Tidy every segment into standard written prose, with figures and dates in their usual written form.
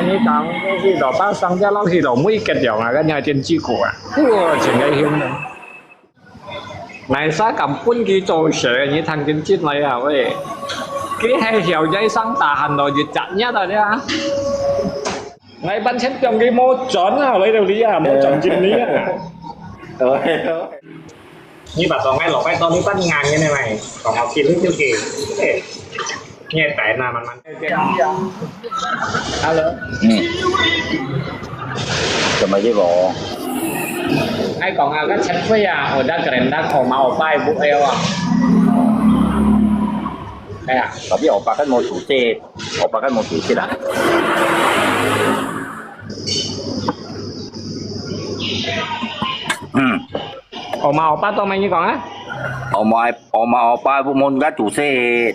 看你讲去到把商家老去到每个地方个人真辛苦啊，哇，真危險啊！này xã cầm quân ký trò sẻ như thằng chính chết này à vậy cái hay hiểu dây sáng tà hành rồi dịch chặt nhất rồi đấy à ngày ban xét trong cái mô tròn nào lấy đâu đi à mô tròn chính lý à như bà toàn ngay lọc cái to như bắt ngàn như này còn học kỳ lúc tiêu kỳ nghe tại nào mà alo cho mấy cái bộ ngay còn cái chân phơi à ở đây keren đang khổ màu bay bụng eo à đây à tapi opa kan mau cuci opa kan mau cuci dah màu opa to mày như còn á oma opa bu mau nggak cuci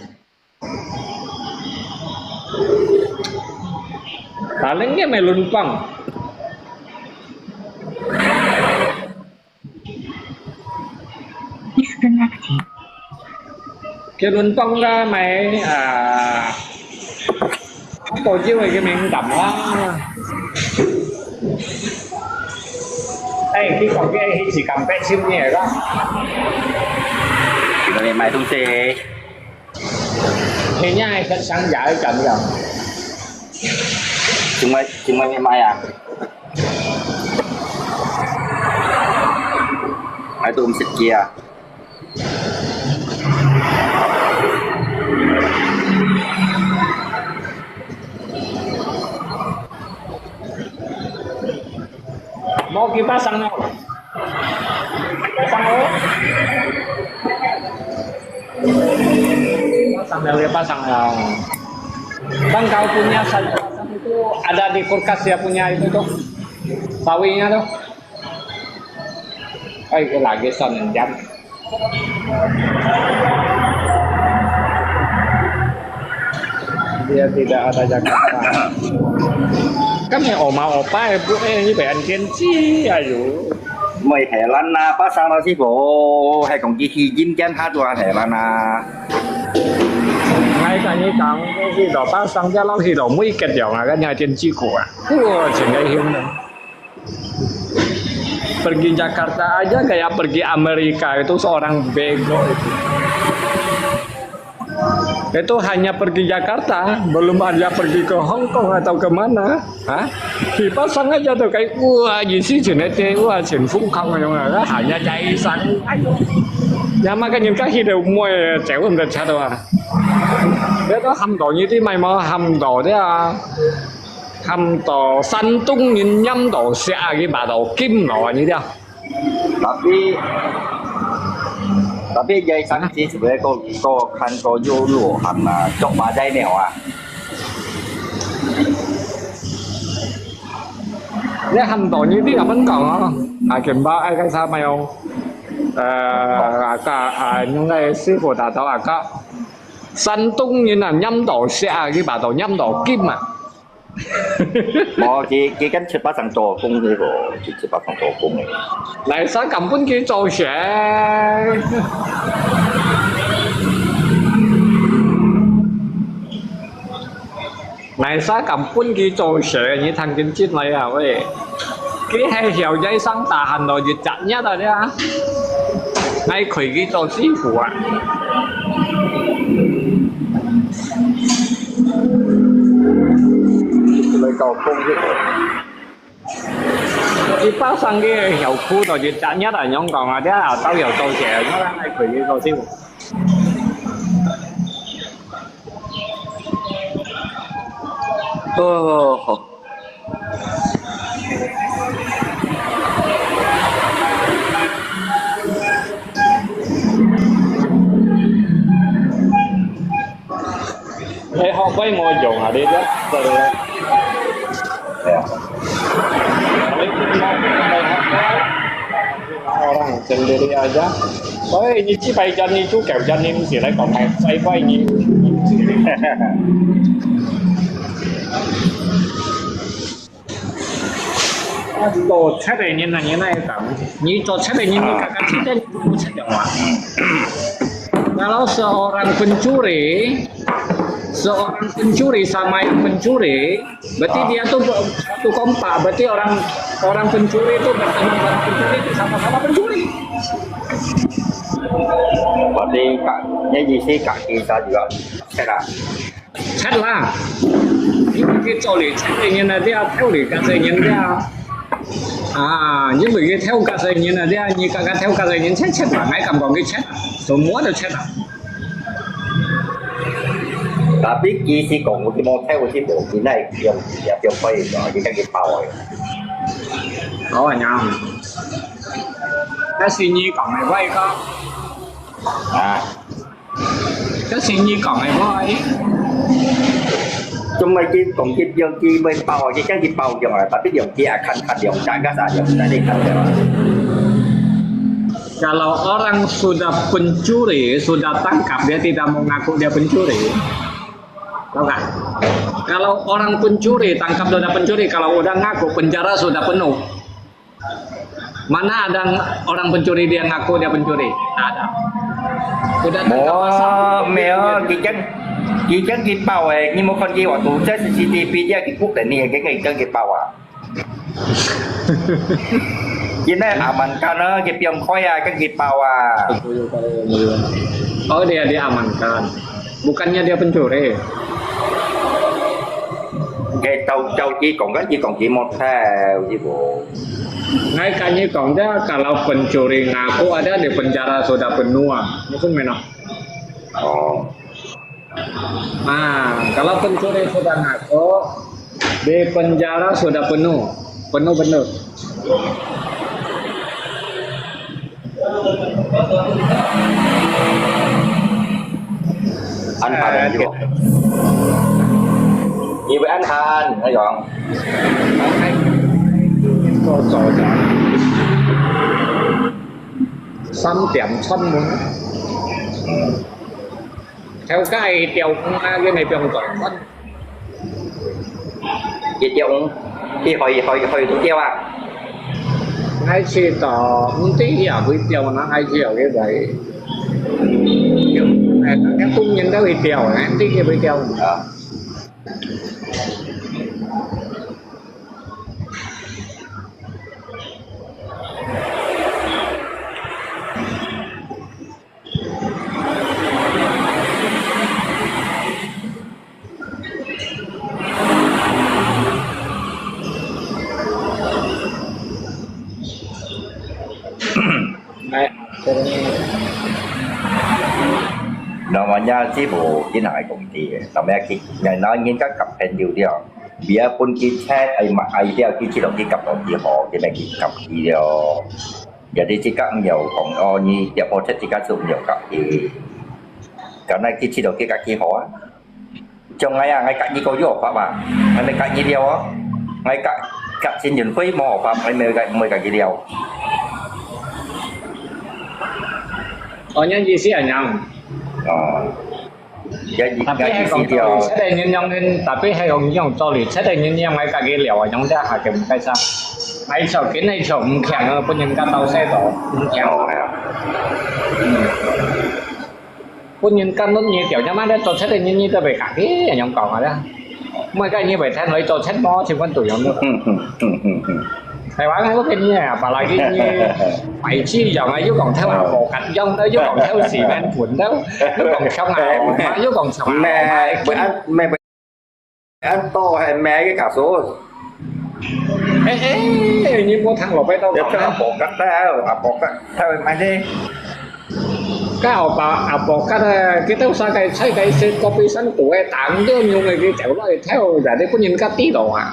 paling cái mày lumpang cái lumpang ra mày tổ chức cái miếng đậm quá đây khi còn cái chỉ cầm cái sim nhẹ đó rồi mày không cuci thì nhai thật sáng giải chậm rồi chúng mày mai à mày tụm xịt kia mau kita pasang đâu pasang đâu pasang dari pasang ya bang kau punya saja itu ada di kulkas ya punya itu tuh sawinya tuh cái lagi son jam dia tidak ada Jakarta kan ya oma opa ibu như vậy anh kiên chi ayo mày Thái Lan na pasang đó sư phụ hay còn chi khi chim chén hát qua Thái Lan na ngay cả như讲去到把商家老去到每个地方个人真辛苦啊，wah真危險dong. Pergi Jakarta aja kayak pergi Amerika itu seorang bego itu hanya pergi Jakarta belum ada pergi ke Hong Kong atau kemana hah dipasang aja tuh kayak wah gì sih chuyện này wah chuyện phúc không mà hanya chạy sẵn nhà mà cái những cái khi đều mua chéo hơn được sao đâu à cái đó hầm đồ như thế mày mà hầm đồ đấy à hầm đồ山東人陰đồ石啊cái bà đồ kim đồ như thế à tapi dây sáng chỉ sebenarnya kau kan kau yo luo hầm mà chọn bà dây nèo à cái hầm đồ như thế là vẫn còn không kiểm tra ai cái sao mày không những cái sư phụ đã thấu có山東人啊陰đồ石啊cái bà đồ陰đồ kim à chỉ跟七八成做工呢個，七八成做工嘅。嚟使根本叫做蛇。嚟使根本叫做蛇，你thằng chính chết này à vậy? Cái hay hiểu dây sáng tà hành rồi dịch chặt nhất rồi đấy à? Ngay khởi cái做師傅啊！你夠工啫你包上cái hiệu khu rồi dịch chặt nhất là nhóm còn thế là tao hiểu做蛇，因為係佢呢個師傅。好。你學俾我用下呢啲，對唔對？係啊。Orang sendiri aja. Oh, ini sih pajan itu kerjaan ini sih, like kalau saya ini. Đồ chất này như này cảm, như đồ chất này như kakak kita itu chất yang mana? Kalau seorang pencuri seorang pencuri sama yang pencuri, berarti dia tuh satu kompak. Berarti orang pencuri itu bersama orang pencuri itu sama-sama pencuri. Berarti kak gì sih kaki kita juga chết à? Chết là những cái chỗ lý chết thì nhân là dia theo lý cả sự nhân dia những người cái theo cả sự nhân là dia như cả theo cả sự nhân chết là ngay cầm còn cái chết rồi múa được chết à? Tapi chỉ còn một cái món theo cái bộ cái này yang quay rồi cái bao rồi. Có à nhau. Cái suy nghĩ còn này quay có. Cái suy nghĩ còn này quay. Chúng mày chỉ còn chỉ dân chỉ bên bao chỉ cái bao rồi, tapi yang chỉ akan yang jaga saja tadi kan. Kalau orang sudah pencuri, sudah tangkap, dia tidak mau ngaku dia pencuri. Tahu nggak? Kalau orang pencuri, tangkap sudah pencuri, kalau udah ngaku, penjara sudah penuh. Mana ada orang pencuri dia ngaku dia pencuri? Nggak ada. Udah tangkap pasal. Mẹ chỉ chân cái bao ấy, nhưng mà con kia họ tụ chết CCTV ra cái quốc định này cái ngày chân cái bao à. Jadi amankan ke pion koya ke Gipawa. Oh dia diamankan, bukannya dia pencuri. Cái châu chỉ còn chỉ một theo chứ bộ. Ngay cả như còn dia kalau pencuri ngaku ada di penjara sudah penuh, itu mana? Oh. Nah, kalau pencuri sudah ngaku di penjara sudah penuh benar. Anh Hàn chứ bộ. Gì với anh Hàn, thấy không? Có rõ ràng. 3 điểm chân muốn. Theo cái điều cái này biểu giỏi phân. Cái điều thì hỏi tụi tiêu à? Ngay khi tỏ tí hiểu với điều nó hay hiểu cái vậy. Em cũng nhìn thấy điều em tí cái với điều. Namanya sih bu, ini nak komiti. Namanya yang nanya kan kapten dia. Biarpun kita dia kita lagi kapten dia dia lagi kapten dia. Jadi jika nhiềuของni dia proses jika dùng nhiều kapten. Karena kita lagi kapten họ. Trong ngay cả như câu vô pháp mà, ngay cả như điều á, ngay cả xin nhận phí mò pháp mới cả như điều. Ohnya gì anh nhầm. Jadi tapi hay còn tôi sẽ đây nhân nhân nên tapi hay còn nhân cho lý sẽ đây nhân nhân ngay cả cái liệu ở trong ra hạt kiểm cái sao ngay sau cái này chồng khẻng ở bên nhân ca tàu xe tổ khẻng bên nhân ca nó nhiều tiểu nhau đấy tôi sẽ đây nhân như tôi về cả cái ở trong còn ở đó mấy cái như vậy theo lấy cho xét bó thì quan tuổi nhau nữa thầy bán hay có cái như bà lại cái như mày chi giờ mày chứ còn theo nào bộ cạnh dân đó chứ còn theo xì men quỳnh đó chứ còn không nào mà chứ còn sao mẹ ăn to hay mẹ cái cả số như có thằng lột với tao còn theo bộ cắt ra bộ cắt theo mày đi cái bộ cắt cái tao sao cái xe copy sẵn của em tặng chứ nhiều người kia chịu nói theo là để có nhìn cái tí đồ à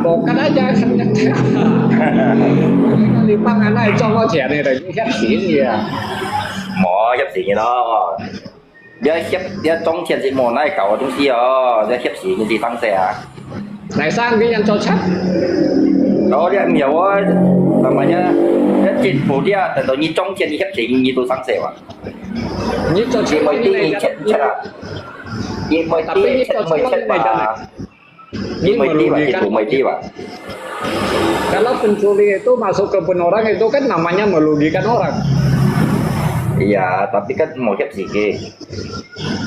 bộ cái đó ra không nhắc theo đi băng anh này cho có trẻ này là những khách sĩ gì à mỏ khách sĩ đó giờ trong tiền gì mỏ này cậu trong kia giờ khách sĩ cái gì tăng xe này sang cái nhân cho chắc đó đi ăn nhiều á mà nhá cái tiền phụ đi à từ như trong tiền khách sĩ như tôi tăng xe mà như cho chị mới đi chết à như mới đi chết mà ini merugikan kalau pencuri itu masuk ke orang itu kan namanya merugikan orang Iya, tapi kan mau hiệp gì kia.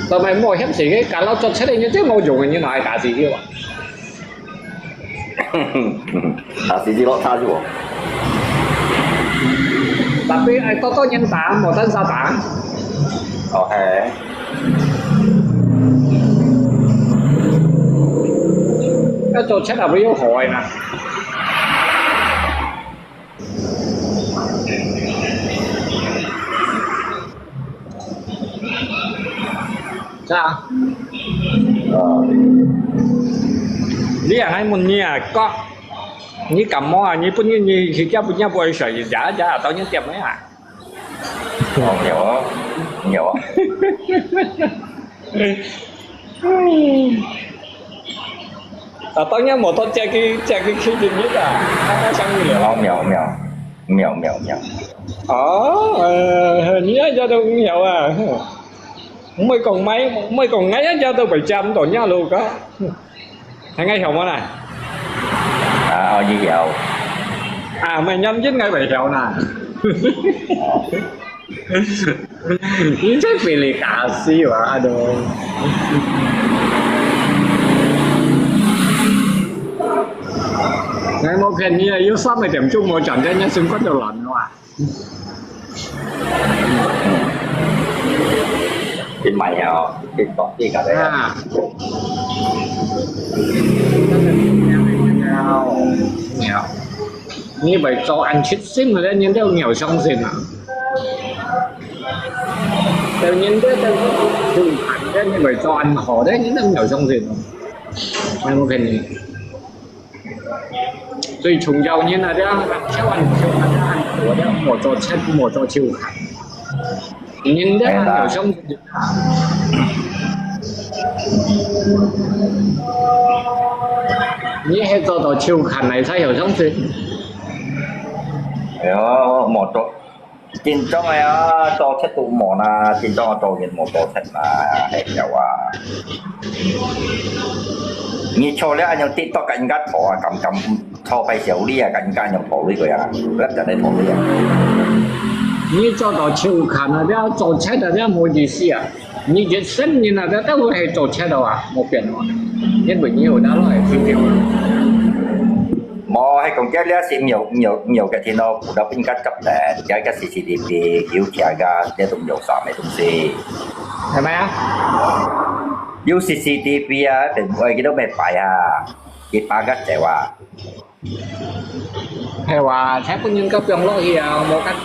Tao mày mua hiếm gì cái kalau cho chết ini chứ mau dùng như này cả gì kia mà. Kasih gì lo tha chứ. Tapi itu nhân tả một tên sao tả. Ok. Cái cho chết là với yêu hỏi nè. Sao? Lý à hay muốn nhỉ có như cầm mò như bún như khi cháu bún nhau bồi sợi giả giả tao nhớ tiệm mấy à. Nhiều á. Nhiều á. Tao nhớ một tao che cái khi gì nhất à. Nó sang như liệu. Mèo mèo. Mèo mèo mèo. Nhớ cho tôi cũng nhiều à. Mới còn ngay cho tôi 700 tội nhá luôn có. Thằng ngay hồng này. Như vậy. À mày nhắm với ngay 7 triệu nè. Ini saya pilih kasih wah aduh. Ngày một hình như là yếu sắp này điểm chung một trận cho nhân xứng có nhiều lần rồi à. Cái mày hả? Cái có gì cả đấy à? Nghèo. Như vậy cho ăn chết xinh rồi đấy, nhưng đều nghèo xong rồi à. Đều nhìn đấy, đều dùng hẳn đấy, như vậy cho ăn khó đấy, nhưng đều nghèo xong rồi. Ngày một hình như. Rồi chúng giàu như là đó, theo ăn của đó, một cho chết, một cho chịu hẳn. Nhìn đấy, nghèo xong rồi. Như hết cho chịu hẳn này sao hiểu xong rồi. Một chỗ trên trong này cho chết tụ mỏ là trên trong cho hiện một chỗ thật là hết nhiều à như cho lẽ anh tiếp tục cảnh gắt thổ cầm cầm cho phải xấu đi cảnh gắt nhập thổ đi rồi à rất là đấy thổ đi à như cho đó chịu khả là đeo cho chết là đeo một gì à như chết sinh như là đeo đâu hay cho chết đâu à một biển mà nhân bởi nhiều đã rồi phi tiểu mò hay còn cái lẽ sẽ nhiều cái thiên đâu cũng đã bên cách cấp lệ cái CCTV hiểu chả ga để tụng nhiều sao mấy tụng gì thấy mấy á hiểu CCTV á thì người cái đó mày phải à cái ba cái chạy qua hay là thấy có những cái 병 lo hi một cách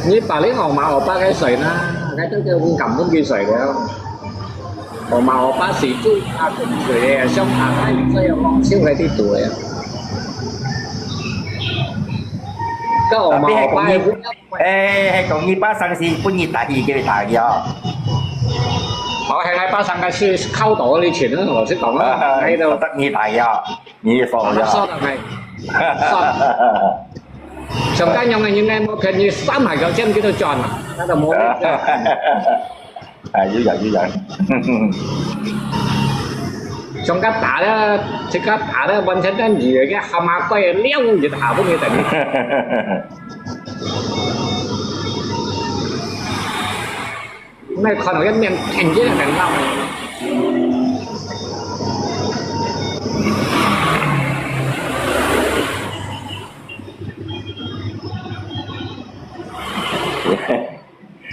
như bà lấy màu màu ba cái sợi na cái thứ kêu cầm cái kia sợi đấy không màu ba sĩ chú cũng sợi xong hai cái mong siêu cái tí tuổi cái màu ba hay còn như ba sang si cũng như tại gì cái thằng gì đó họ hay ngay ba sang cái sư khâu tổ đi chuyển nó sẽ tổng đó hay đâu tất nhiên tại gì như phòng gì so là này xong cái nhau này như em một hình như 3 hải gạo trên cái tôi tròn nó là một dữ dội xong cái tả đó thì cái tả đó bên trên cái gì cái hàm ác quay leo gì thảo với người ta này còn ở cái miền thành chứ là thành nào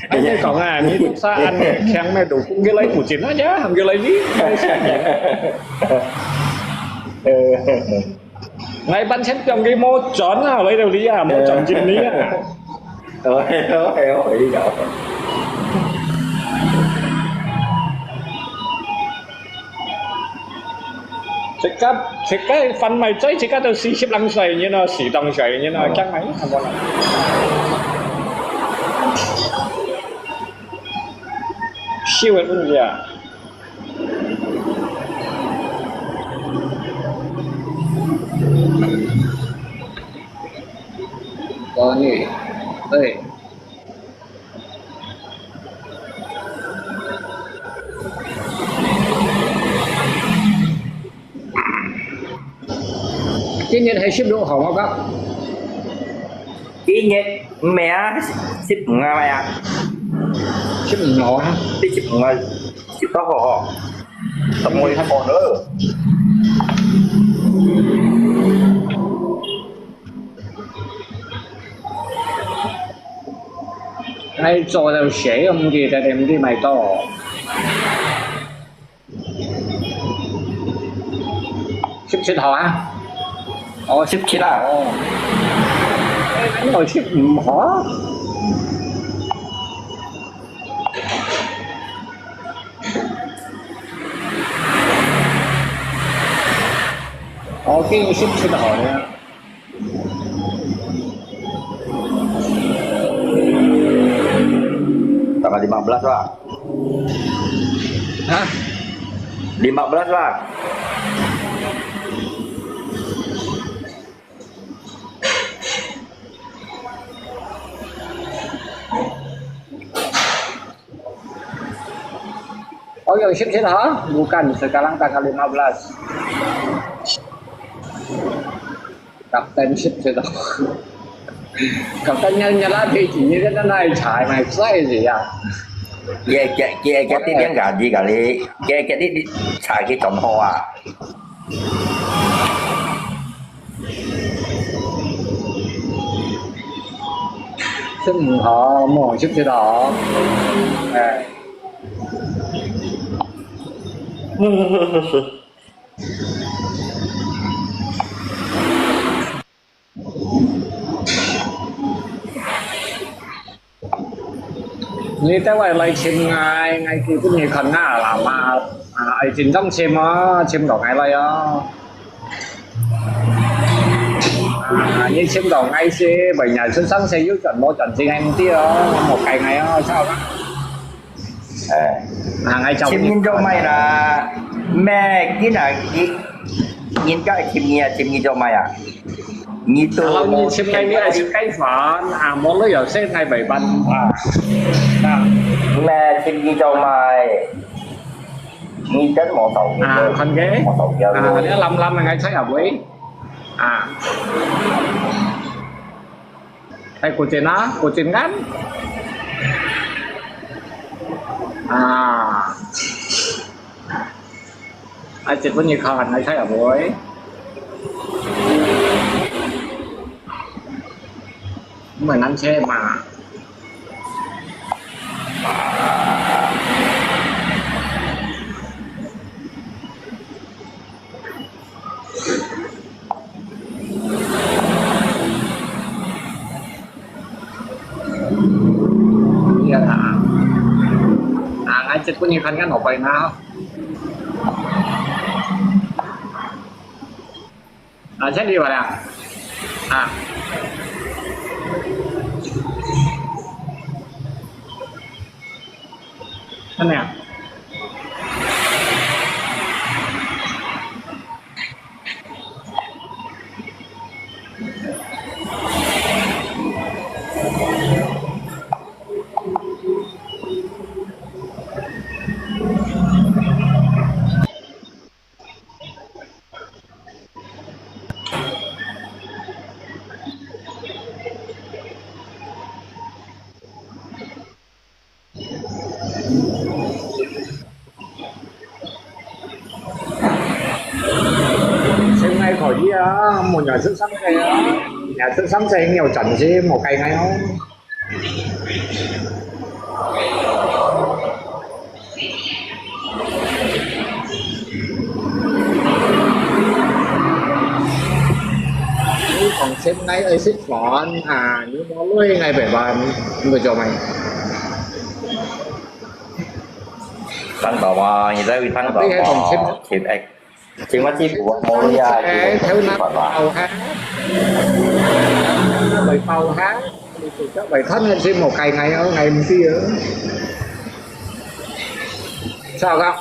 anh như còn à như lúc xa anh khen mày đủ cũng cái lấy của chị nó nhá hàm cái lấy gì ngày ban xét trong cái mô chón nào lấy đâu lý à mô chọn chim lý à đi đâu thì cái phần mày chơi chỉ có đâu xí xếp lăng xoay như nó xỉ đồng xoay như nó chắc mấy không có siêu ấy luôn gì à có nhỉ đây 今年係 ship 到好冇㗎？ Kỹ nhật mẹ ship nga mày à ship 唔好啊？ đi ship nga ship đó họ tao ngồi hai con nữa係做就寫咁嘅，但係唔知咪多。ship 切好啊？哦 ship chết à 哦，咁我 ship 唔好。我經 ship 切好啦。tanggal 15 Pak Hah? 15 Pak Oh yang ship hả? Bukan, sekarang tanggal 15. Kapten ship đó. Kapten nhân lá thì chỉ như cái này chạy mày xoay gì à? cái tiếng gà gì cả đi cái đi xài cái trồng hoa à ship họ mua ship đó. Như thế vậy lại chim ngay kia cũng như khẩn á là mà ai chính trong chim á chim đỏ ngay lại á như chim đỏ ngay xe bởi nhà xuất sáng xe giúp chuẩn chuẩn chính anh tí á một cái ngày á sao đó ngay trong chim nhìn cho mày là mẹ cái là nhìn cái chim nhìn cho mày à nhìn tôi lâu như chim ngay như là chim cái phở món nó giờ xếp ngay 7 bánh mẹ chim nhìn cho mày nhìn đến một tàu con ghế một tàu giờ nó 55 là ngay thấy hợp lý hay của trên ngắn ai chết vẫn như khẩn ai thấy ở với mình ăn xe mà giờ ngay chết vẫn như khẩn ngắn ở vậy nào chết đi vào nè thế nè ngay khỏi đi một nhà sức sáng xe nhà sức sáng xe nhiều chuẩn chứ một cây ngay không còn xem ngay ở xích phòn như nó lôi ngay về bàn người cho mày thằng tàu mà nhìn thấy thằng tàu chim egg chim mắt chim của Moria theo năm tàu hát bảy tàu hát các bảy thân lên xem một ngày ngày ở ngày một kia sao không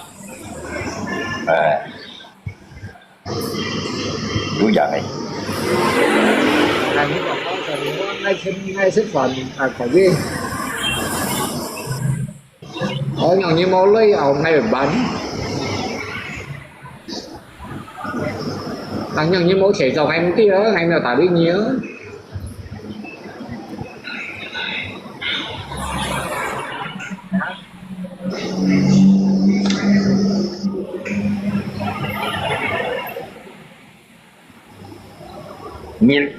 vui giờ này như là có thể ngay thêm ngay xích phần khỏi biết ở nhỏ như mô lấy ở ngay bánh Anh nhận như mỗi thể dòng anh kia anh là tả đi nhớ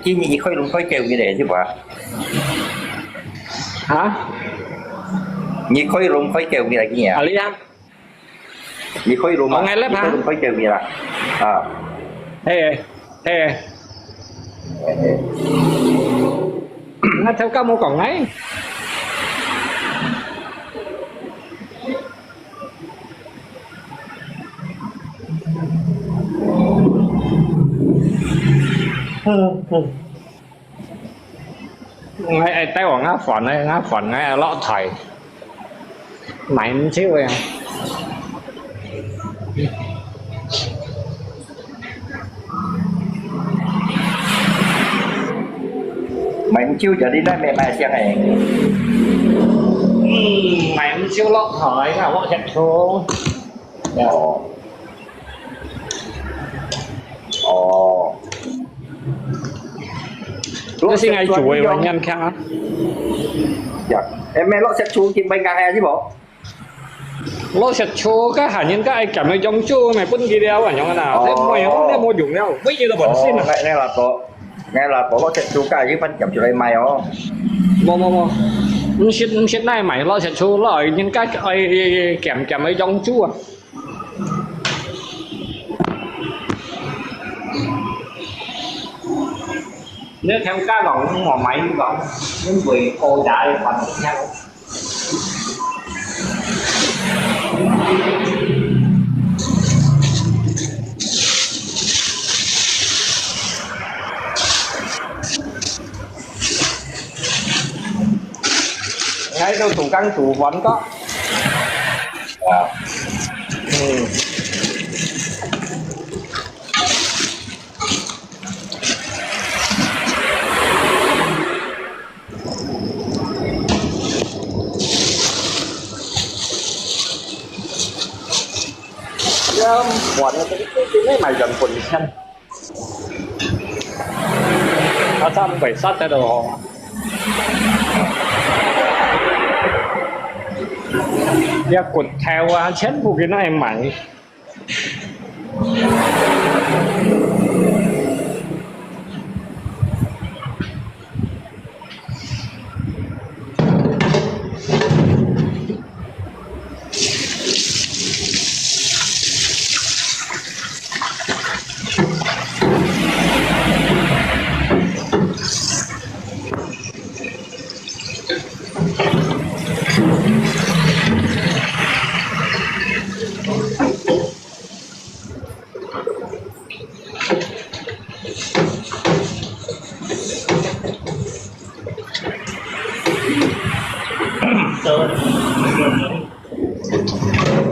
Chỉ khơi luôn khơi kêu như thế chứ bà hả như khơi luôn khơi kêu như là cái gì à lý á như khơi luôn ở ngay lớp hả khơi kêu như là thế thế nó theo cao mô còn ấy ngay tay của ngã phỏn ngay lọ thầy mày một xíu vậy mày chưa giờ đi nói mẹ mày xem này mày một xíu lọ thầy là lọ chặt thô nó xin ai chuối và nhân khác dạ em mẹ lọ sẽ chú kim bay ngang chứ bộ lọ chặt thô các hạt nhân các ai cảm thấy giống chú mày vẫn ghi đeo ở nhóm nào thế mày không đem mua dùng đeo bây giờ là bẩn xin à nghe là tổ lọ sẽ chú cái chứ phân chậm cho đây mày không mò shit này mày lọ chặt thô lọ nhân các ai cảm thấy giống chú à nếu theo cá gọng mò máy gọng những vị cô đại phần nhau ngay đâu tủ căng tủ vẫn có quần cái mấy mày gần quần xanh nó sao phải sát tới đồ giờ quần theo chết vụ cái nó em mày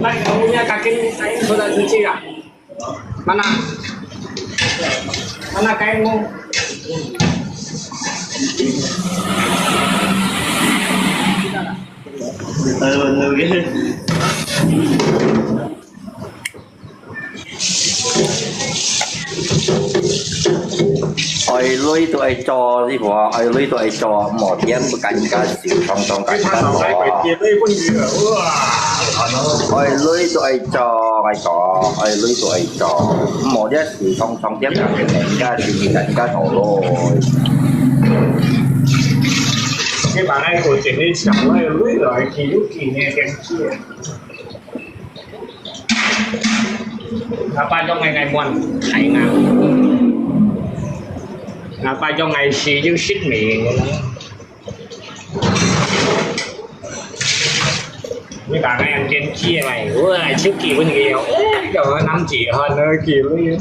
Lại kamu punya kaki saya sudah cuci ya? Mana? Mana kainmu? ai lưới tụi ai cho gì bỏ ai lưới tụi ai cho một tiếng một canh cá xỉu trong canh cá bỏ ai lưới tụi ai cho ai lưới tụi ai cho một tiếng xỉu trong tiếng canh cá xỉu canh cá thổ lô cái bạn ấy của chuyện đi chẳng ai lưới rồi thì lúc kỳ nghe cái kia apa trong ngày muôn hay nào apa trong ngày xì chứ xích miệng mấy bạn ấy ăn trên kia mày ui trước kỳ bên kia trời ơi 5 chỉ hơn ơi kỳ luôn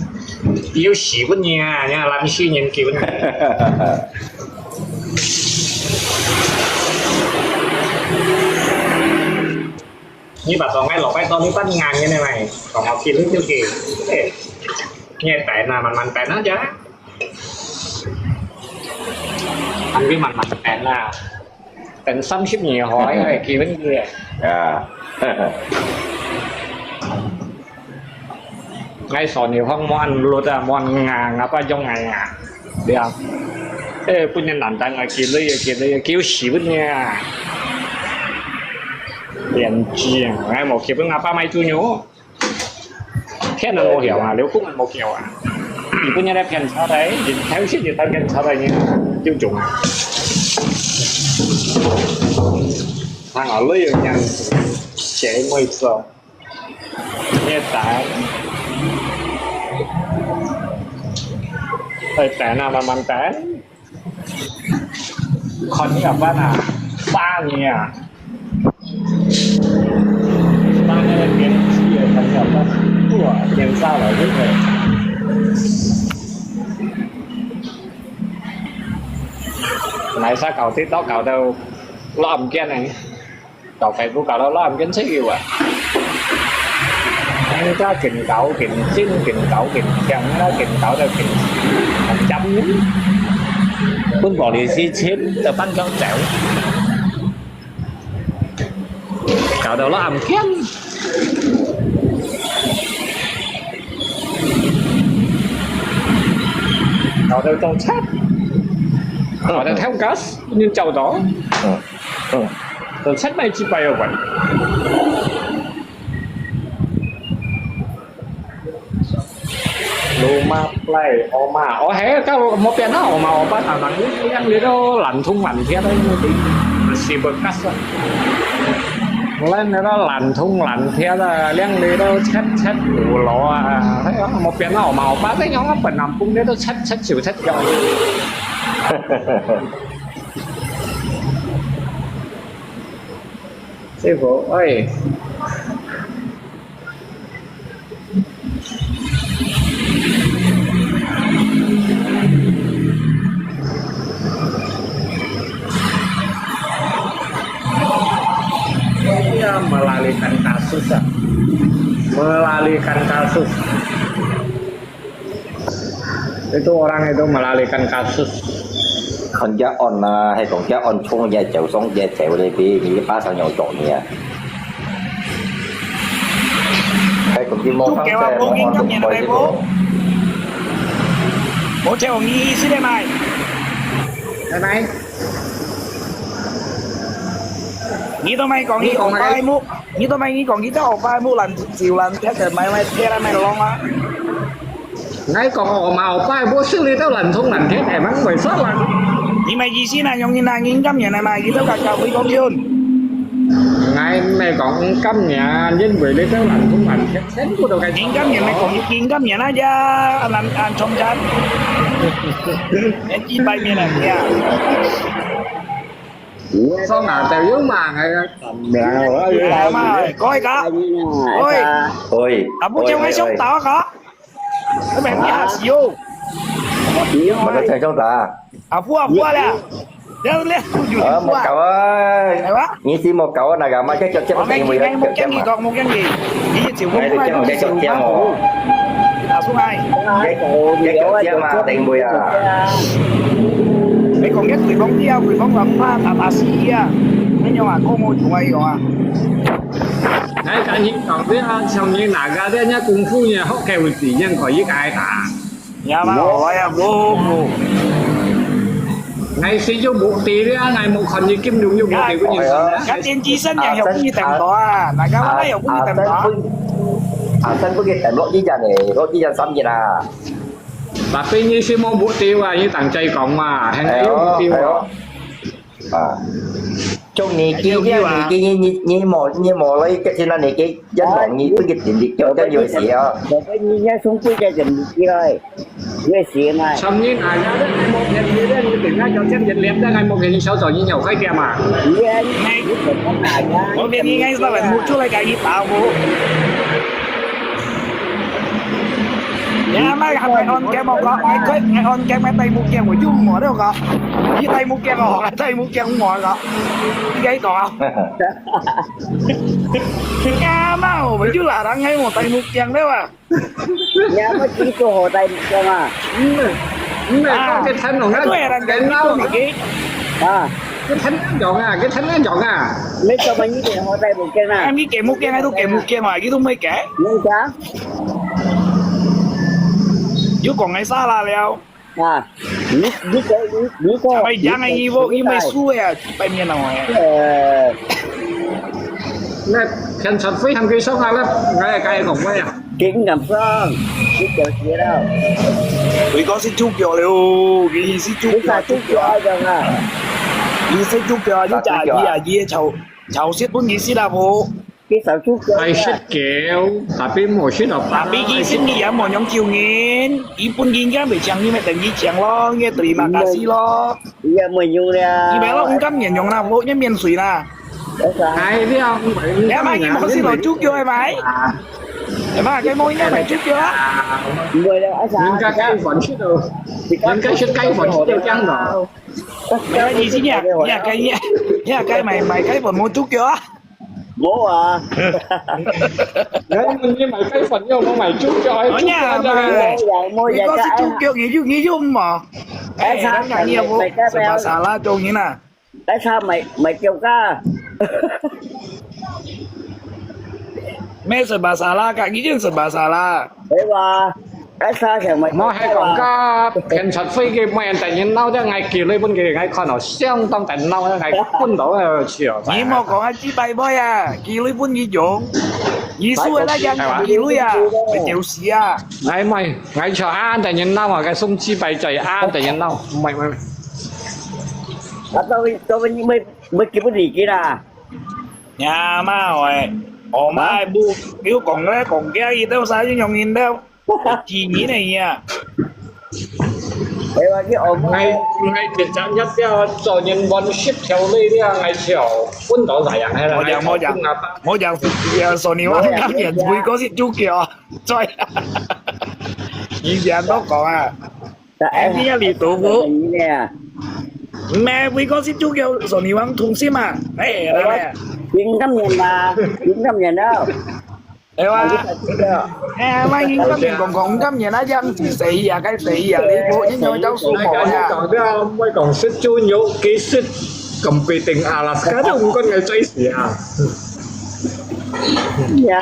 yếu xỉ bên nhà nha làm xì nhìn kỳ bên như bà toàn ngay lọc cái to như bắt ngàn như này mày còn học kỳ lúc tiêu kỳ nghe tệ nào mình tệ nó chứ anh biết mình tệ là tệ xăm ship nhiều hỏi rồi kỳ bên kia ngay sổ nhiều không món lột à món ngà ba trong ngày đi không ê bây giờ làm tăng kia lấy kêu xỉu nha liền chiang ngay một kiểu ba mấy chú nhú thế là một hiểu à nếu cũng là một hiểu à thì bây giờ đẹp sao đấy thì theo shit thì ta đẹp sao đấy nhá tiêu chuẩn thằng ở lưới nha chế môi trường hiện tạiแต่nào màมันแต่คนนี้แบบว่าน่ะบ้านเนี่ยบ้านเนี่ยเป็นที่ทำแบบว่าตัวเป็นเศร้าเลยทุกคนไหนซะเก่าที่โต๊ะเก่าđâu lo ẩm kia này cậu phải của cậu đâu lo ẩm kiến sách yêu à anh cho kình cậu kình xin kình cậu kình chẳng nó kình cậu đâu kình 100 nhúm quân bỏ lì xì chết tờ bắn cho chẻo cậu đâu lo ẩm kiến cậu đâu trong chat cậu đâu theo cast như chầu đó tôi sách này chỉ bay ở vậy Luma play Oma hé cái một cái nó mà ba thằng thằng ăn đi đâu lạnh thung lạnh thế đấy một tí xì bực cắt lên nó lạnh thung lạnh thế là lên đi đâu chết đủ lọ thấy không một cái nó mà ba cái nhóm nó bình nằm cũng đấy đâu chết chịu chết rồi sư phụ ơi dia melalikan kasus itu orang itu melalikan kasus con giá on hay còn giá on chung giá chèo xuống giá chèo đây bị những ba sao nhau trộn nè hay còn đi mua Chú kéo bố nghiêng gấp nhà này bố bố treo nghi xí đây này nghĩ tụi mày còn nghĩ còn bay mua nghĩ tụi mày nghĩ còn nghĩ tới hộp bay mua lần chiều lần thế trời mày thế là mày lon á ngay còn màu bay bố xử lý tao lần không lần thế này mắng mày sót lần nhưng mày gì xí này nhông như này nghiêng gấp nhà này mày nghĩ tới cả cậu với con chưa ngay mày còn cắm nhà nhân vì lấy tao lần không lần thế xén của đâu cái nghiêng gấp nhà mày còn nghiêng gấp nhà nó ra anh trong chat em chỉ bay miền này nha sao nào tao yếu mà ngay coi cả ôi bố treo ngay sống tao cả cái mẹ nhà xíu mà nó chơi trong ta phua nè đeo lên một cậu như chỉ một cậu này gà mà cái chết một cái gì còn một cái gì chỉ chịu không ai không chịu xuống ai cái chết mà tiền bùi à mấy con ghét người bóng làm pha tà xì à mấy nhau à có môi tụi ai rồi à ngay cả những còn biết xong như là ra đấy nhá功夫nha hốt kèo gì nhân khỏi với ai cả nhà mà hỏi à vô ngày sử dụng bộ tỷ đấy ngày một phần như kim dùng bộ tỷ của những người các tiên chi sinh nhà học cũng như tầm đó à đại ca nói học cũng như tầm đó sân có cái tầm lỗ chi dàn xăm gì nè và tuy nhiên sư môn bộ tiêu à như tặng chay cộng mà hay ấy bộ tiêu trong này kia như mò lấy cái trên này cái dân bọn như cái chuyện đi cho nhiều xỉ à cái nhá xuống quy cho dần kia rồi người xỉ mà xong như là nhá một ngày như thế như tỉnh ra cho xem dịch liệt ra ngày một ngày sau rồi như nhau khai kia mà ngay có việc gì ngay sao phải mua chút lại cái gì tao bố nhà mấy thằng mày on kem một có ai cưới ngày on kem mấy tay mua kem của chung mỏ đâu có với tay mua kem họ tay mua kem không mỏ có cái có nhà mau mà chứ là đang ngay một tay mua kem đấy mà nhà mới chỉ cho hồ tay cho mà có cái thân của nó cái nó cái thân chọn cái thân nó chọn lấy cho mình như thế hồ tay một kem nào em đi kèm mua kem hay tôi kèm mua kem mà cái tôi mới kể nhưng chả 又讲爱啥啦了？啊，你个，哎，养爱衣服，因为输呀，白面了我。Nè, khen thật với thằng kia sống ai lắm, ngay cây cùng với à. kính ngầm xong, biết kiểu gì đâu, 佢講識捉腳了，佢識捉 biết 腳 sao chút cho rồi à, 佢識捉腳，呢扎嘢啊嘢籌識本意思啦冇， biết sao chút cho Thầy xích kiểu, tapi mau xích học 嗱俾佢識啲人望樣叫錢，一般人家咪搶，因為等於搶咯，嘅對嘛假死咯， bây giờ mình dùng ra, 而咪咯，五金人用啦，冇一面水啦， để sao, Ai biết không? Vậy 你阿媽佢冇識來捉腳係咪？係嘛？佢冇應該咪捉腳啊？ người đâu ở những sao, cái vẫn xích được. Những cái xích cây vẫn xích được chăng rồi. 有意思呀？一係咪雞還冇捉腳啊？ bố à, Đấy, mình như mày cây phần vô mày chút cho ai Ở chút nhà cho mà. ai. mua佢 vài 嗰識 cái, 捉腳嘢喐嘛？誒，等緊嘢冇，食白沙拉做嘢啦。 tại sao mày kêu ca, 咩食白沙拉㗎？已經食白沙拉。 để mà, tại sao thì mày Mà hay còn có khen thật với cái mày tại nhiên nào cho ngày kỳ lên bên kia ngày con nó xem trong tại nào cho ngày quân đó là chiều. 你莫講係豬大波啊，幾女搬熱用，二叔嘅啦人幾女啊，咪屌屎啊！ Ngày mày ngày chờ ăn tại nhiên nào mà cái sung chi bày chạy ăn tại nhiên nào mày à, tôi mới kịp cái gì kia nè, 呀媽喂，我媽不表講咧講嘅嘢都晒咗用現都，自然嚟啊！ để mà cái ổn ngày ngày tiền trạng nhất theo cho nhân văn ship theo đây đi ngày chiều quân đó giải hay là 我就傻年話今日會嗰時豬腳，再以前都講啊， tại em đi đi tụ vụ vụ nè, 咩會嗰時豬腳傻年話同先嘛？誒，係咪？ chuyện năm nghìn đâu, 係 mà 嘛？ cái mấy những cái miền còn cấm nhà nó dân thì xị à cái xị à đi bộ với nhau cháu số Ngày một cái nha còn biết không mới còn xích chú nhú ký xích competing Alaska đâu không có ngày chơi gì à. nhà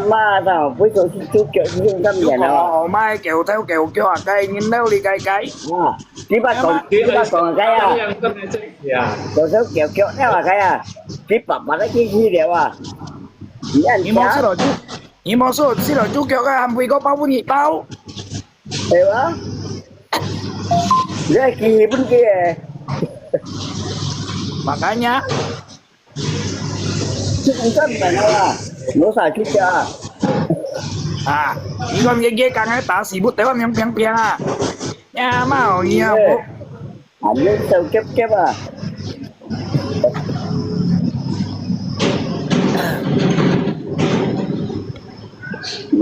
ma tao với tôi chút chuyện chuyện năm chú nghìn đâu, họ mai kèo theo kèo kêu à cây nhìn đâu đi cây cái à, chỉ ba còn cái à, Có ngày chơi gì à. còn số kéo theo là cái à, chỉ bập mà nó chi đều à, chỉ ăn你冇識cá, 來豬，你冇識來豬腳啊，會個包碗熱包， đều á, cái kỳ bên kia, makanya chứ không có mà đâu à, nó xài chút chưa, à ini kan gege kang eta sibut tewa yang piang à ya mau iya bu ảnh lên sâu kép à,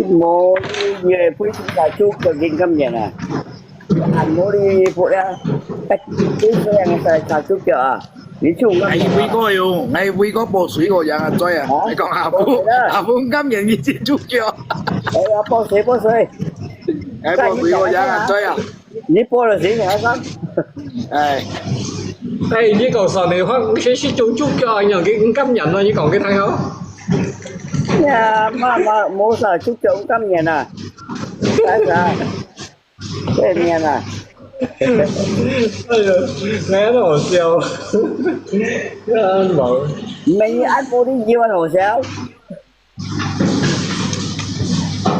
mua về phía chúng ta chút cho kinh câm vậy nè, anh mua đi phụ ra, cái xe này xài chút chưa, đi chung ngày vui có yêu ngày vui có bộ水個人啊追啊你講下夫今日意思捉咗 bố sĩ, ngày bộ水個人啊追啊 你播了谁hả con? Ê, Đây với cầu sò này hoa sẽ chú chút cho anh nhờ cái cảm nhận thôi chứ còn cái thay không. Nhà mà mua sao chút chỗ cắm nhà nè, tại sao? Cái nhà nè, Nghe nó hồ siêu. Anh bảo mình ăn mua đi nhiêu ăn hồ sao?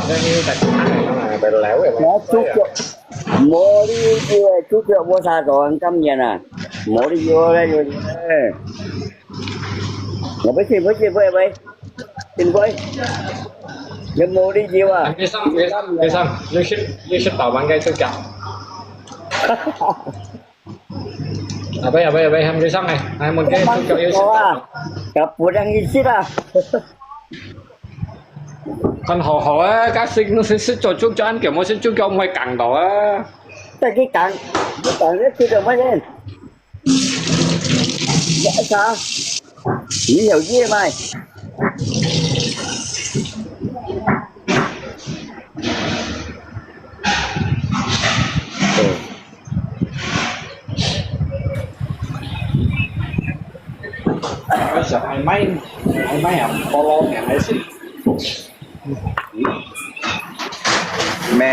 đây như tại này nó là phải léo vậy. Nó chút chỗ mua đi chút chỗ mua sao rồi ăn cắm nhà nè, mua đi vô đây rồi. Mà với vậy, xin với, nhưng mua đi nhiêu à? Đi xong, như ship tàu bằng cây tôi chậm. Bây giờ em đi xong này, hai một cái tôi cho yêu ship tàu. Cặp phụ đang đi ship à? Còn hỏi các sinh nó sẽ cho chút cho anh kiểu mua xin chút cho ông ngoài cẳng đó á. Cái cẳng rất chưa được mấy lên. Dạ sao? Nghĩ hiểu gì mày? Bây giờ ai máy polo nhà máy xịn. แม่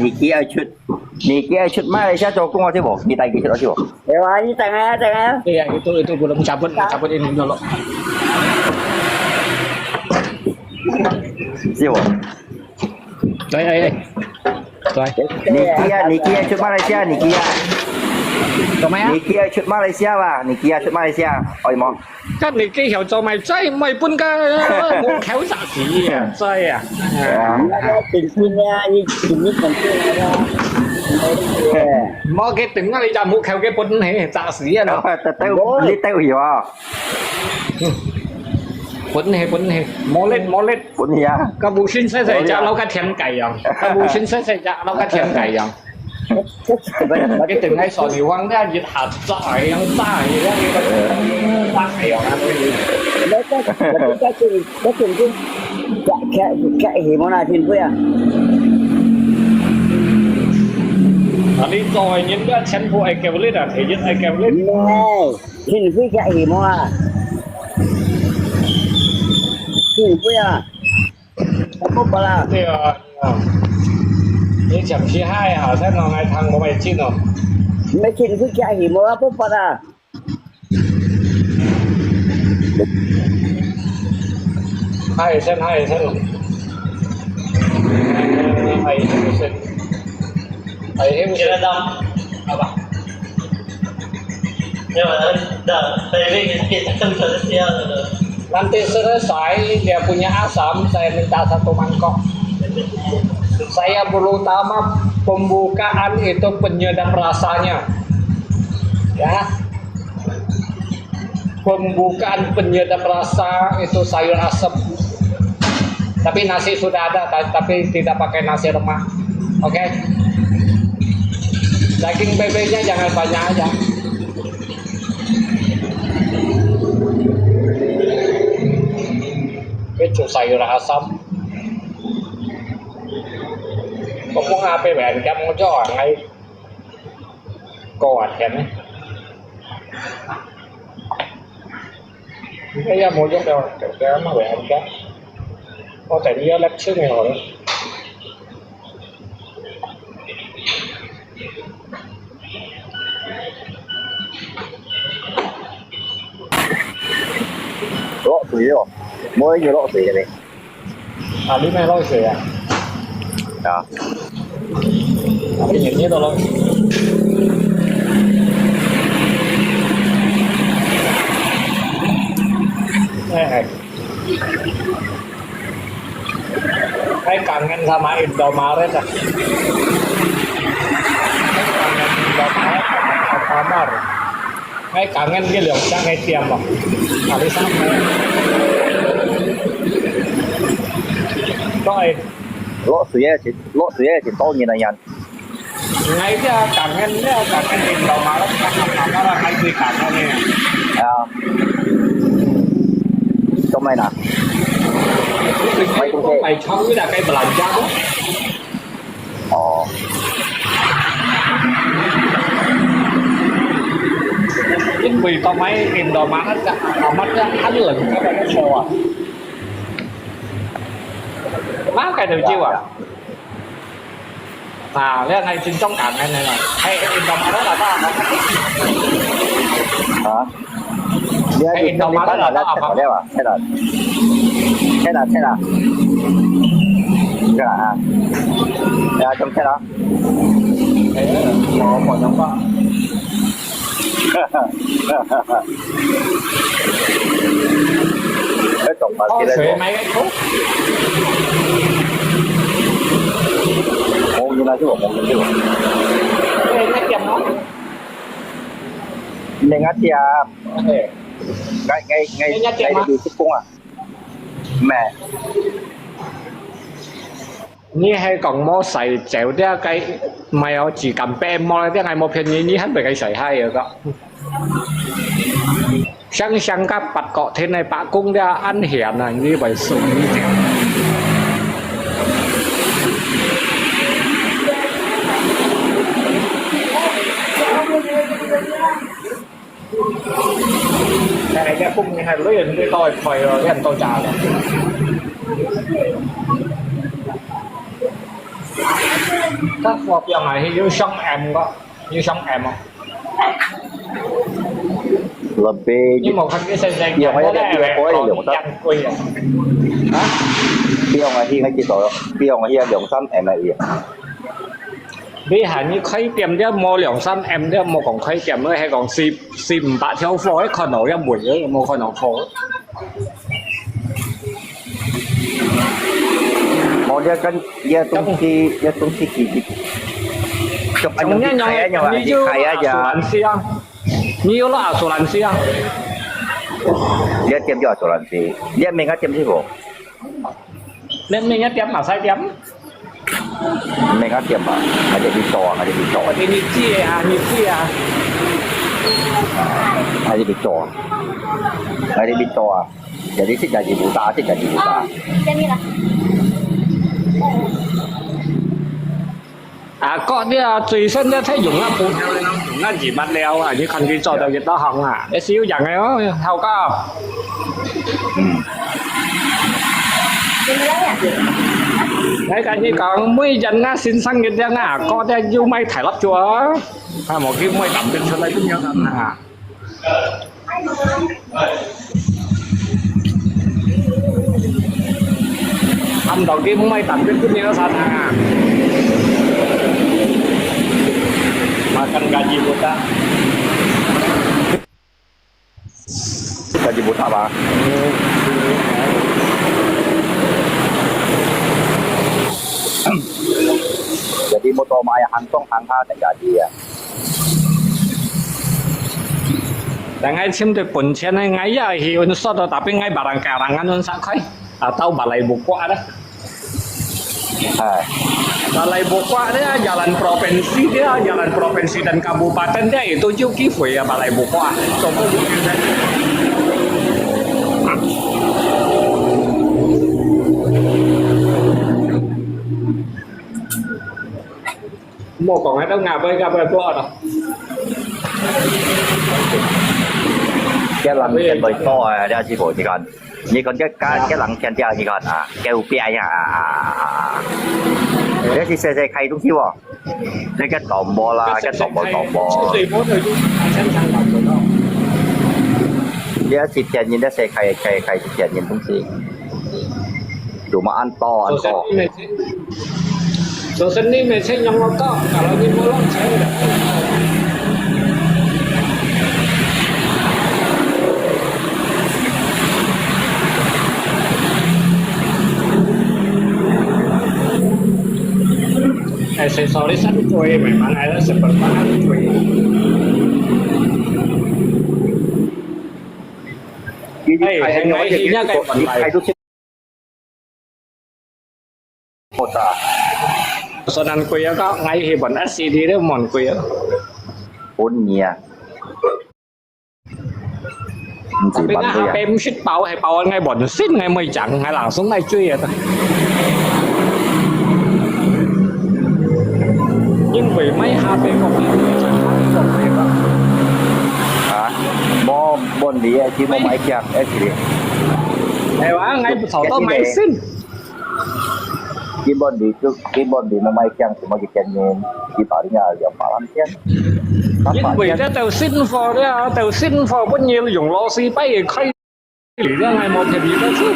นี่เกียชุดมาเลยใช่โจกุ้งเอาที่บอกมีไตกี่ชุดเอาที่บอก Dewa ni tengah. Iya itu belum cabut ini dulu. ที่บอก Đây. Rồi. นี่เกียชุดมาเลเซียนี่เกีย Cho mày á. นี่เกียชุดมาเลเซียว่ะนี่เกียชุดมาเลเซียเอาอีมอง Các này cái hiểu cho mày chơi mày bún cái muốn khéo dạ gì à chơi à. Tình xin nha, như tình như còn chưa nha. Mà cái tính là giờ muốn khéo cái bún này dạ gì à nó. แต่เต้าลิเต้าหิวอ่ะ Bún này mò lên. ปุ่นเฮีย Các bố xin sẽ dạy cho nó cái thèm cày à. Các bố xin sẽ dạy cho nó cái thèm cày à. Cái tính này sò thì hoang ra nhiệt hạt giỏi yang ta gì đó cái ta cày à. Đấy cái chuyện chứ. Chạy thì món nào thì vui à? Đi rồi những cái chén phụ ai kêu lên à thì nhất ai kêu lên. Này, thì vui chạy thì món à? Thì vui à? Không có là. Thìนี่chẳng chỉ hai hả thế nào ngày thằng của mày chín rồi Mấy chuyện vui chạy thì món không có là. hai sen rồi hai sen ấy Chưa đông apa nhưng mà đợi tại vì kita kan selesai rồi. nanti selesai dia punya asam saya minta 1 mangkok saya perlu utama pembukaan itu penyedap rasanya ya pembukaan penyedap rasa itu sayur asem tapi nasi sudah ada tapi tidak pakai nasi lemak oke daging bebeknya jangan banyak aja itu sayur asam có muốn AP bạn chăm cho hoàng hay cô hẹn ấy cái ra mua giống đâu cái nó về ăn cái có thể đi lắp trước này rồi lộ thủy rồi mỗi nhiều lộ thủy này à đi này lôi sửa đó à cái những như đó lôi này cái kangen sama Indomaret ah Indomaret sama Alfamart cái kangen cái lượng trang cái tiệm mà đi sang rồi lộ thủy chỉ to như này nhỉ ngay cái kangen Indomaret sama là cái gì kangen này à trong này nè mày không biết là cây belanja đó chính vì có mấy Indomaret nó mất hắn lừng cái cái xô má cái được chưa à cái này trên trong cạnh này này hay Indomaret là nó hả cái Indomaret là nó ở đây à thế là cái là trong thế đó thế nó còn giống quá cái tổng hợp có kia sửa đây mấy cái thuốc một như này chứ một như này cái mấy chầm nó nên ngắt chia ngay đi chích cung à mẹ như hay còn mua xài chéo đĩa cái mày chỉ cầm pe mua cái ngày mua phiền như hết về cái sợi hay rồi đó sang các bạch cọ thế này bạ cung ra ăn hiểm là như vậy sụn như thế cái cung như này lấy hình cái tôi phải rồi cái anh tôi trả rồi các phò piang này như sông em có như sông em không lebih nhưng mà không cái xe xe Yang ada này dia là boleh còn dùng đó. chăn quỳ à hả Pion ở hier cái tổ Pion ở hier 2-3 em này bây giờ như khay tiệm đeo mua 2-3 em đeo mua còn khay tiệm nữa hay còn xìm bạ theo phò ấy còn nổi ra buổi nữa mua còn nổi phò mau dia kan dia tungsi gigi chụp anh trong nhá những khai nhau như những khai aja asuransi như là asuransi dia tiêm cho asuransi dia mình tiêm gì bộ nên mình tiệm mà sai tiệm mình tiêm mà ada di tol cái như chia ada di tol jadi sih jadi buta à có啲啊最新一睇用一半條用一二物料啊，你近期做到幾多行啊？你少人嘅咯，後家。Đấy cái như còn mấy dân á xin xăng cái dân á có cái du may thải lấp chúa à một cái may đậm trên sân đây cũng nhớ thân à âm đầu kia may đậm trên cũng nhớ thân à makan gaji buta gaji buta apa jadi motor maya hantong hangha tak jadi ya dan ngay xem được bổn钱này ngay ya thì un so đó tapi ngay barang karangan un sakai atau balai buku ada balai buku ada jalan provinsi dan kabupaten dia itu juga giveaway ya balai buku contoh bukan saja một còn ai đâu ngà với gặp bữa đâu cái lần trên bơi to à đây chị bộ chỉ còn cái lần trên theo chỉ còn à kêu bia à đấy thì xe khai đúng chưa cái tổng bộ là cái tổng bộ dia si tiền nhìn đã xe khai si tiền nhìn đúng gì đủ mà ăn to dosen ini mesin yang lokal kalau di bolong saya udah aksesoris kan cuy memang ada seperti cuy ini kayak khai đúng Sonan kuya có ngay thì bọn SCD đó mòn kuya. Bốn nhia. Tapi nga HP mo shit bảo hay bảo ngay bọn shit ngay mới chẳng hay là xuống ngay truy à ta. Nhưng vì mấy HP của mình chẳng hả? Bon đi chỉ một máy chạc SCD. Hay quá ngay thầu tao máy xin. Keyboard di memainkan cuma kiannya gitarnya yang malam kan nhưng vì cái tàu xin for đó tàu xin for bao nhiêu dùng lo xi bay khai lý ra ngày một thì bị nó chứ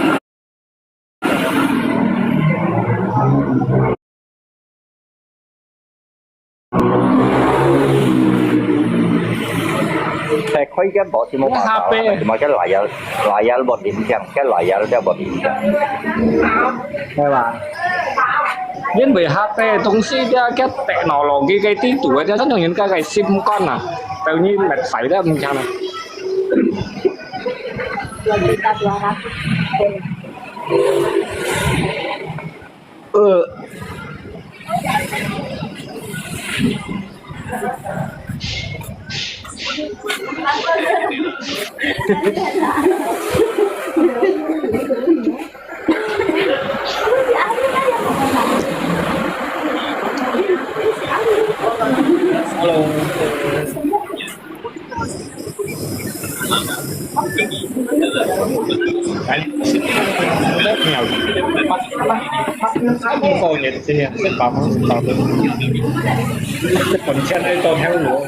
saya koi kan bawa si mobile cuma cái layar bot điểm chẳng cái layar dia bot điểm chẳng hay là nhưng vì HP tung si dia cái teknologi cái tí tuổi dia rất là những cái sim con à tự nhiên mệt phải đó mình chăng này Hello. Cái không còn nhiệt gì à sẽ bảo được còn trên đây tôi theo lúa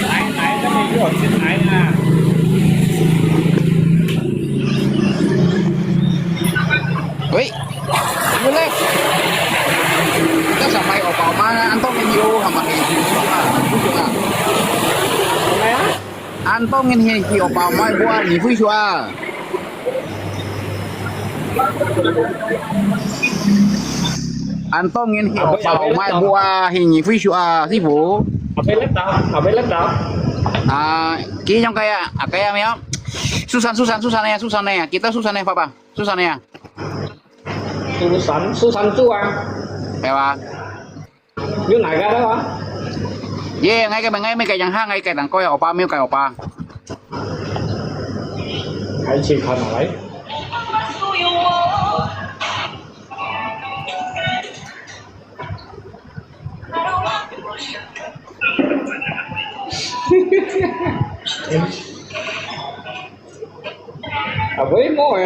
nãy nó đi rồi trên nãy nha Wih, boleh. Kita sampai Obama, Anton Indio sama Hiji Obama. Anton Hiji Obama buat ni vui chua. Anton Hiji Obama buat Hiji vui chua, si bố. ở bên lớp đó Kini yang kayak ya. Susan ya. Kita Susan ya, Papa. Susan ya. Susan chú à Kayak apa? dưới này ra đó hả Yeah, ngay mấy cái chẳng ha, ngay cái đằng coi oppa miêu cái oppa. hãy chịu phần ở đấy à với mối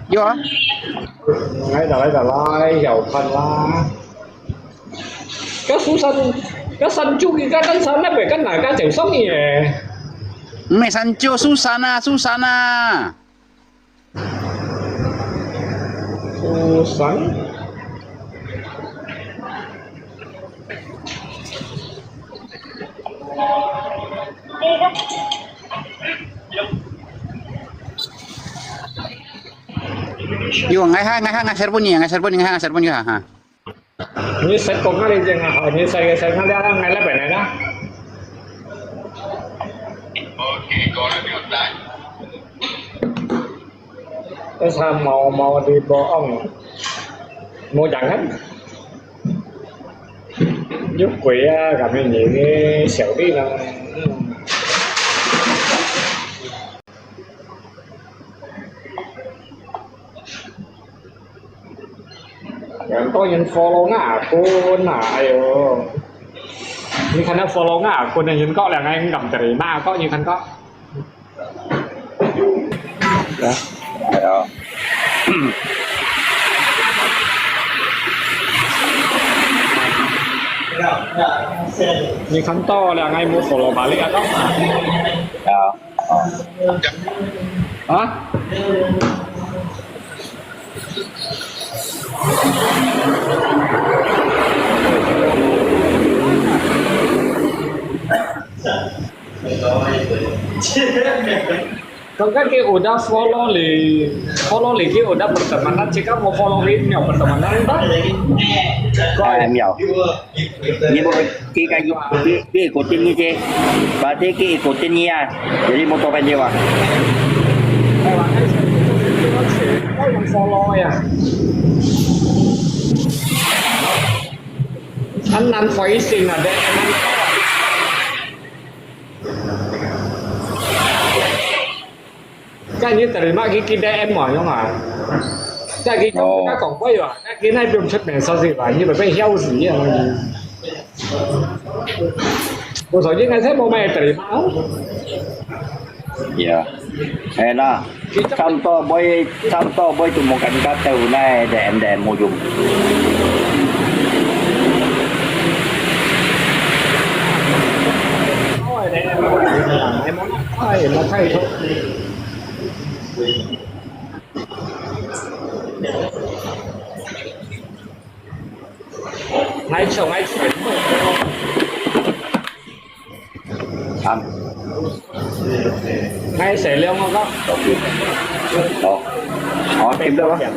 Vô hả? ngay là lai dầu phần la các sân chú cái cánh sân nó về cái này cái chịu sống gì vậy Mày Sancho Susana. Susan Vô ngay servo ni ha. như sẽ có cái gì à như sẽ nó ra ngay là vậy này đó cái sao màu đi bộ ông mua chẳng hết giúp quỷ gặp những cái xẻo đi là yang to yang follow akun ayo ini karena follow akun yang kok là ngay gặp terima kok như kan kok Dạ. như kan to là ngay mua follow balik kok hả Kalau kan kayak udah follow lagi udah pertemanan jika mau follow ini yang pertemanan tak Em hiểu. Nhưng mà cái cổ tin như thế và thế cái cổ tin nha jadi mau coba nhiêu à kau yang follow ya anh facing ada cái như terima cái DM mà không à cái trong cái còn quay à cái này belum xuất名sao gì vậy như vậy heo gì à một số những cái thế mà mày terima dạ hay là chăm to boy tụi một cảnh cá tàu này để em mua dùng em nó thay thôi ngay chồng ngay chuyển ăn ngay xảy liêu không có đó tìm đâu á